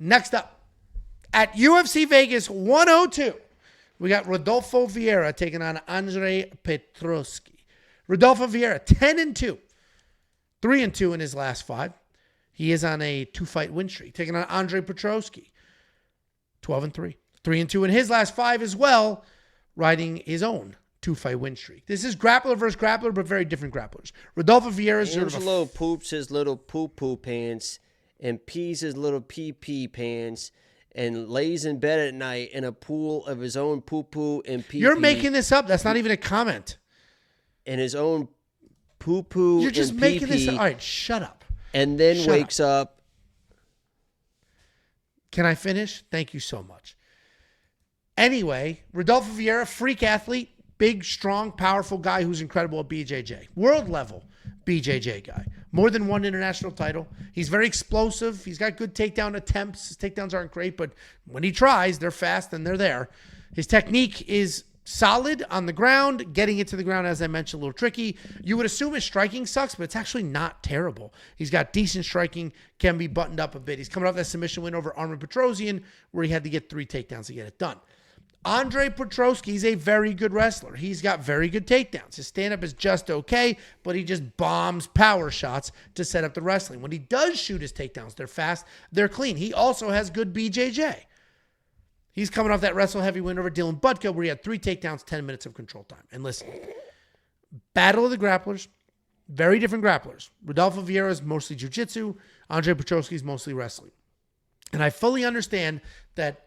Next up, at UFC Vegas 102, we got Rodolfo Vieira taking on Andre Petroski. Rodolfo Vieira, 10-2. 3-2 in his last 5. He is on a 2-fight win streak. Taking on Andre Petroski, 12-3. 3-2 in his last 5 as well, riding his own 2-fight win streak. This is grappler versus grappler, but very different grapplers. Rodolfo Vieira's Angelo poops his little poo-poo pants and pees his little pee-pee pants and lays in bed at night in a pool of his own poo-poo and pee-pee. You're making this up. That's not even a comment. And his own poo-poo. You're just and making pee-pee, this up. All right, shut up. And then wakes up. Can I finish? Thank you so much. Anyway, Rodolfo Vieira, freak athlete, big, strong, powerful guy who's incredible at BJJ. World level BJJ guy. More than one international title. He's very explosive. He's got good takedown attempts. His takedowns aren't great, but when he tries, they're fast and they're there. His technique is solid on the ground. Getting it to the ground, as I mentioned, a little tricky. You would assume his striking sucks, but it's actually not terrible. He's got decent striking, can be buttoned up a bit. He's coming off that submission win over Armin Petrosian, where he had to get 3 takedowns to get it done. Andre Petroski is a very good wrestler. He's got very good takedowns. His stand-up is just okay, but he just bombs power shots to set up the wrestling. When he does shoot his takedowns, they're fast, they're clean. He also has good BJJ. He's coming off that wrestle heavy win over Dylan Butka, where he had 3 takedowns, 10 minutes of control time. And listen, battle of the grapplers, very different grapplers. Rodolfo Vieira is mostly jiu-jitsu. Andre Petroski is mostly wrestling. And I fully understand that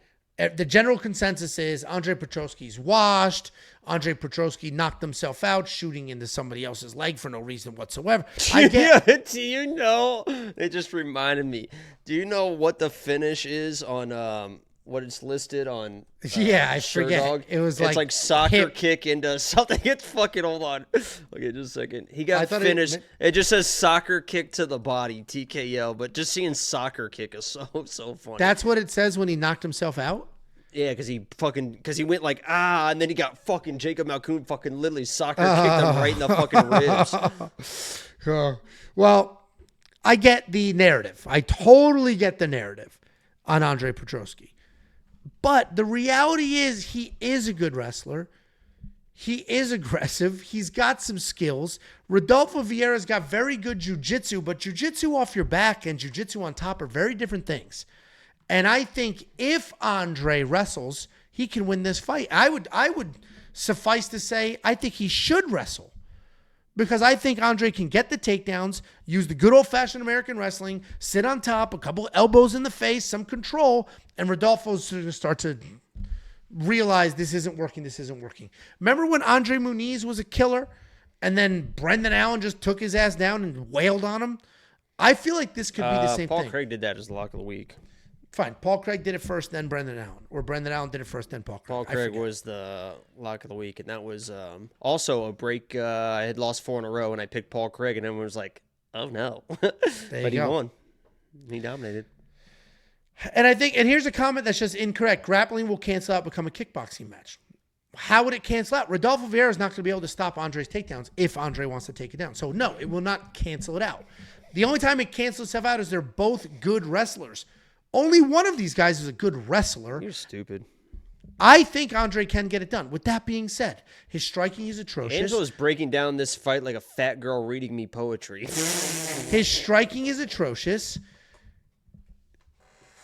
the general consensus is Andre Petroski's washed. Andre Petroski knocked himself out shooting into somebody else's leg for no reason whatsoever. Do you know? It just reminded me. Do you know what the finish is on what it's listed on? I forget. It's like soccer kick into something. It's fucking, hold on. Okay, just a second. He got finished. It just says soccer kick to the body, TKO, but just seeing soccer kick is so funny. That's what it says when he knocked himself out? Yeah, because he went like, and then he got fucking Jacob Malkoon fucking literally soccer kicked him right in the fucking ribs. Well, I get the narrative. I totally get the narrative on Andre Petroski. But the reality is he is a good wrestler. He is aggressive. He's got some skills. Rodolfo Vieira's got very good jiu-jitsu, but jiu-jitsu off your back and jiu-jitsu on top are very different things. And I think if Andre wrestles, he can win this fight. I would suffice to say I think he should wrestle. Because I think Andre can get the takedowns, use the good old-fashioned American wrestling, sit on top, a couple elbows in the face, some control, and Rodolfo's going to start to realize this isn't working. Remember when Andre Muniz was a killer and then Brendan Allen just took his ass down and wailed on him? I feel like this could be the same thing. Paul Craig did that as the lock of the week. Fine. Paul Craig did it first, then Brendan Allen. Or Brendan Allen did it first, then Paul Craig. Paul Craig was the lock of the week, and that was also a break. I had lost 4 in a row, and I picked Paul Craig, and everyone was like, oh, no. But he won. He dominated. And here's a comment that's just incorrect. Grappling will cancel out, become a kickboxing match. How would it cancel out? Rodolfo Vieira is not going to be able to stop Andre's takedowns if Andre wants to take it down. So, no, it will not cancel it out. The only time it cancels itself out is they're both good wrestlers. Only one of these guys is a good wrestler. You're stupid. I think Andre can get it done. With that being said, his striking is atrocious. Angelo is breaking down this fight like a fat girl reading me poetry. His striking is atrocious.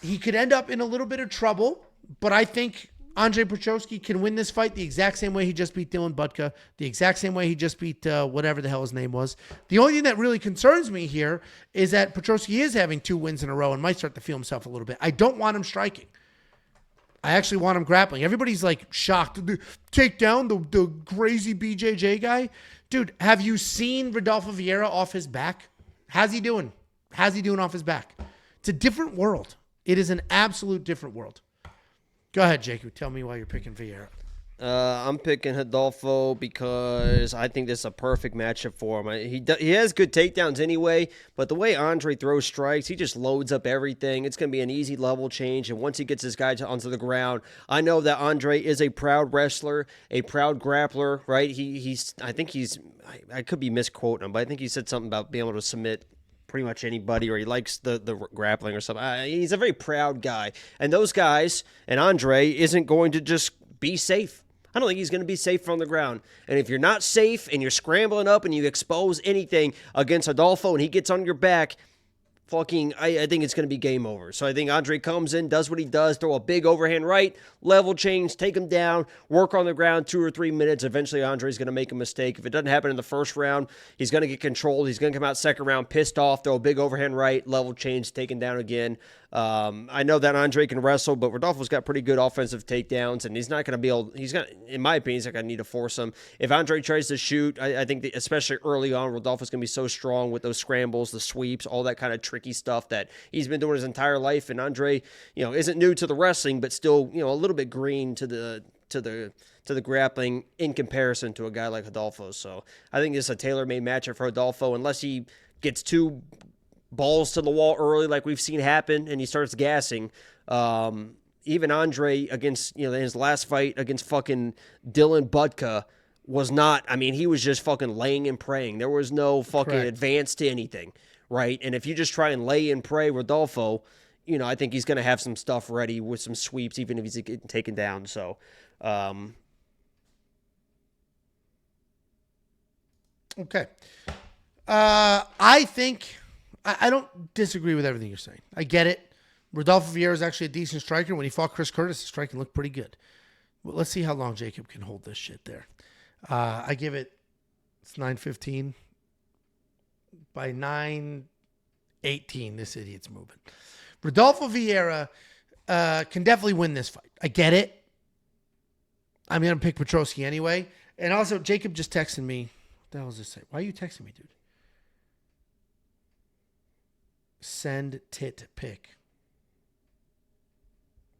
He could end up in a little bit of trouble, but I think Andre Petroski can win this fight the exact same way he just beat Dylan Butka, the exact same way he just beat whatever the hell his name was. The only thing that really concerns me here is that Petroski is having 2 wins in a row and might start to feel himself a little bit. I don't want him striking. I actually want him grappling. Everybody's like shocked. Take down the crazy BJJ guy. Dude, have you seen Rodolfo Vieira off his back? How's he doing? How's he doing off his back? It's a different world. It is an absolute different world. Go ahead, Jacob. Tell me why you're picking Vieira. I'm picking Rodolfo because I think this is a perfect matchup for him. He has good takedowns anyway, but the way Andre throws strikes, he just loads up everything. It's going to be an easy level change, and once he gets this guy onto the ground, I know that Andre is a proud wrestler, a proud grappler, right? I could be misquoting him, but I think he said something about being able to submit pretty much anybody, or he likes the grappling or something. He's a very proud guy. And those guys, and Andre isn't going to just be safe. I don't think he's going to be safe on the ground. And if you're not safe and you're scrambling up and you expose anything against Rodolfo and he gets on your back, I think it's going to be game over. So I think Andre comes in, does what he does, throw a big overhand right, level change, take him down, work on the ground 2 or 3 minutes. Eventually, Andre's going to make a mistake. If it doesn't happen in the first round, he's going to get controlled. He's going to come out second round pissed off, throw a big overhand right, level change, taken down again. I know that Andre can wrestle, but Rodolfo's got pretty good offensive takedowns, and he's not going to be able, in my opinion, he's not going to need to force him. If Andre tries to shoot, I think that especially early on, Rodolfo's going to be so strong with those scrambles, the sweeps, all that kind of tricky stuff that he's been doing his entire life. And Andre, isn't new to the wrestling, but still, a little bit green to the grappling in comparison to a guy like Rodolfo. So I think this is a tailor-made matchup for Rodolfo, unless he gets too balls to the wall early like we've seen happen and he starts gassing. Even Andre against, in his last fight against fucking Dylan Budka was not, he was just fucking laying and praying. There was no fucking advance to anything, right? And if you just try and lay and pray Rodolfo, I think he's going to have some stuff ready with some sweeps, even if he's getting taken down. So, okay. I think I don't disagree with everything you're saying. I get it. Rodolfo Vieira is actually a decent striker. When he fought Chris Curtis, his striking looked pretty good. Well, let's see how long Jacob can hold this shit there. I give it's 9:15. By 9:18, this idiot's moving. Rodolfo Vieira can definitely win this fight. I get it. I'm going to pick Petroski anyway. And also, Jacob just texted me. What the hell does this say? Why are you texting me, dude? Send tit pic.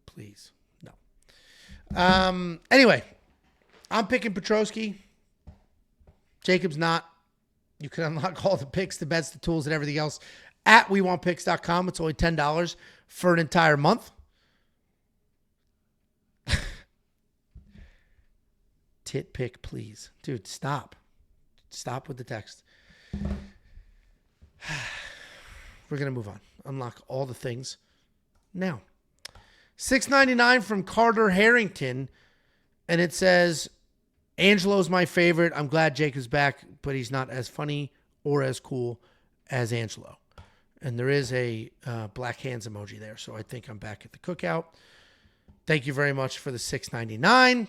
Please. No. Anyway, I'm picking Petroski. Jacob's not. You can unlock all the picks, the bets, the tools, and everything else at WeWantPicks.com. It's only $10 for an entire month. Tit pic, please. Dude, stop. Stop with the text. We're going to move on. Unlock all the things now. $6.99 from Carter Harrington. And it says, Angelo's my favorite. I'm glad Jacob's back, but he's not as funny or as cool as Angelo. And there is a black hands emoji there. So I think I'm back at the cookout. Thank you very much for the $6.99.